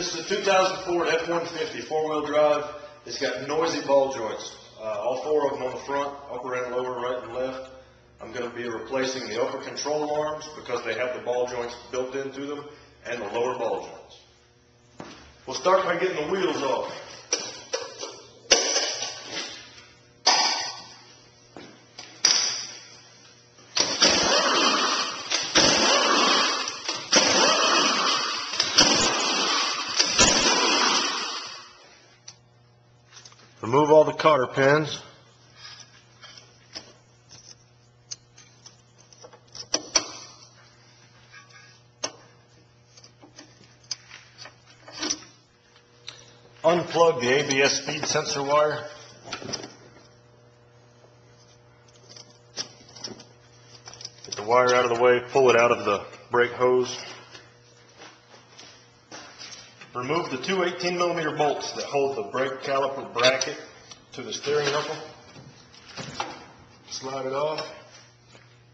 This is a 2000 Ford F-150 four-wheel drive. It's got noisy ball joints, all four of them on the front, upper and lower, right and left. I'm going to be replacing the upper control arms because they have the ball joints built into them, and the lower ball joints. We'll start by getting the wheels off. Remove all the cotter pins. Unplug the ABS speed sensor wire. Get the wire out of the way, pull it out of the brake hose. Remove the two 18mm bolts that hold the brake caliper bracket to the steering knuckle. Slide it off.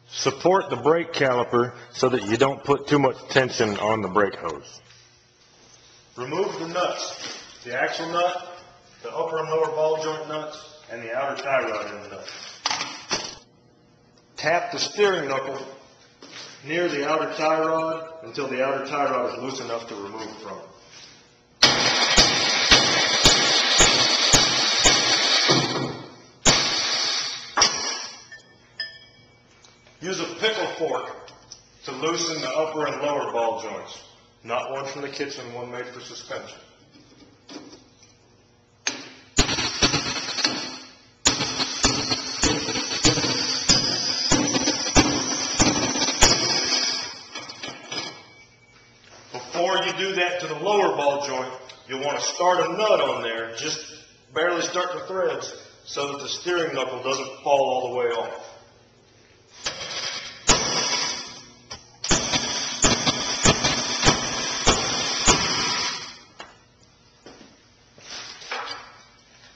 Support the brake caliper so that you don't put too much tension on the brake hose. Remove the nuts, the axle nut, the upper and lower ball joint nuts, and the outer tie rod in the nut. Tap the steering knuckle near the outer tie rod until the outer tie rod is loose enough to remove from it. Use a pickle fork to loosen the upper and lower ball joints. Not one from the kitchen, one made for suspension. Before you do that to the lower ball joint, you'll want to start a nut on there, just barely start the threads, so that the steering knuckle doesn't fall all the way off.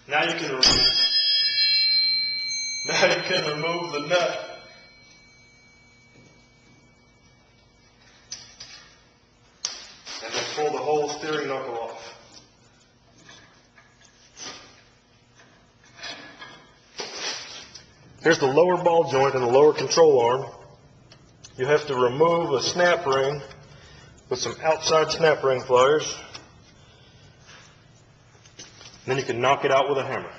Now you can remove the nut. And then pull the whole steering knuckle off. Here's the lower ball joint and the lower control arm. You have to remove a snap ring with some outside snap ring pliers. Then you can knock it out with a hammer.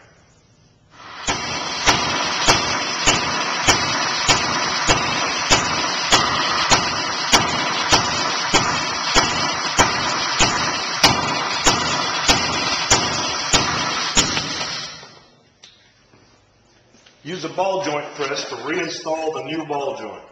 Use a ball joint press to reinstall the new ball joint.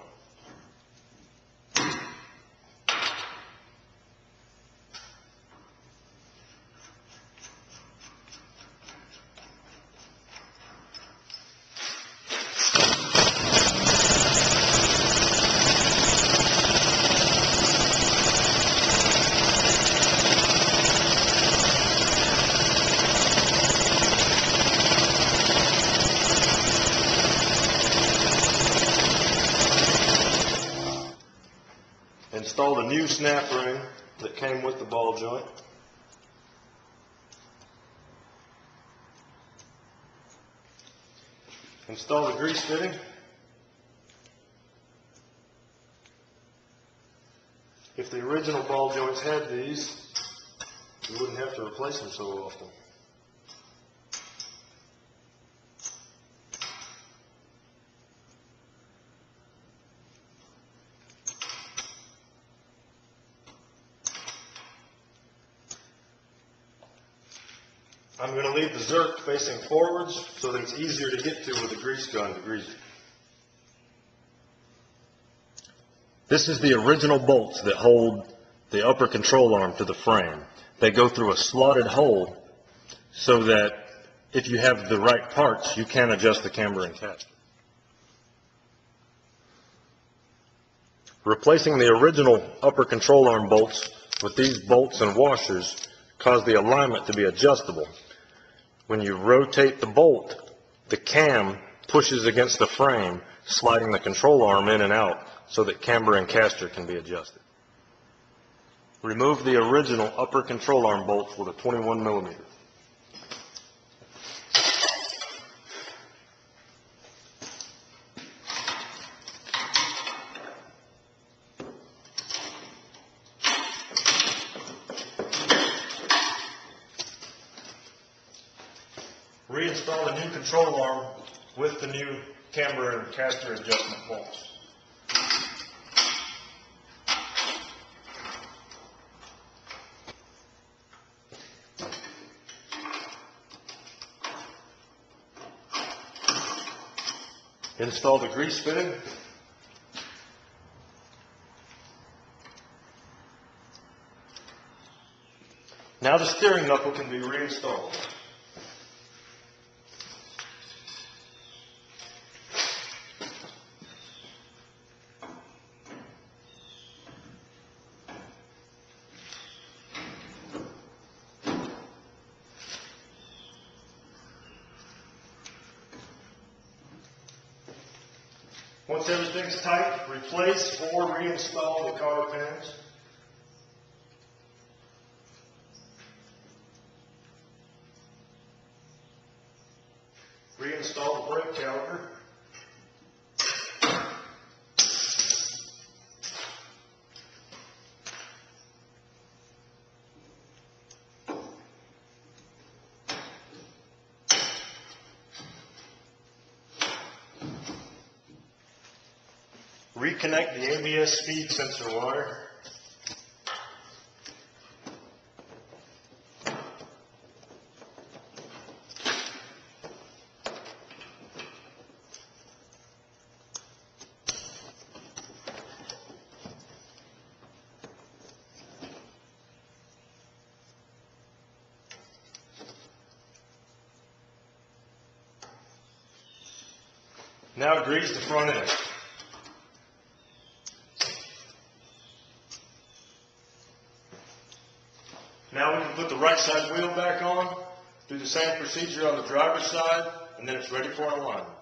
Install the new snap ring that came with the ball joint. Install the grease fitting. If the original ball joints had these, you wouldn't have to replace them so often. I'm going to leave the Zerk facing forwards so that it's easier to get to with a grease gun to grease it. This is the original bolts that hold the upper control arm to the frame. They go through a slotted hole so that if you have the right parts, you can adjust the camber and caster. Replacing the original upper control arm bolts with these bolts and washers cause the alignment to be adjustable. When you rotate the bolt, the cam pushes against the frame, sliding the control arm in and out so that camber and caster can be adjusted. Remove the original upper control arm bolts with a 21 millimeter. Reinstall the new control arm with the new camber and caster adjustment bolts. Install the grease fitting. Now the steering knuckle can be reinstalled. Once everything's tight, replace or reinstall the cotter pins. Reinstall the brake caliper. Reconnect the ABS speed sensor wire. Now grease the front end. Now we can put the right side wheel back on, do the same procedure on the driver's side, and then it's ready for alignment.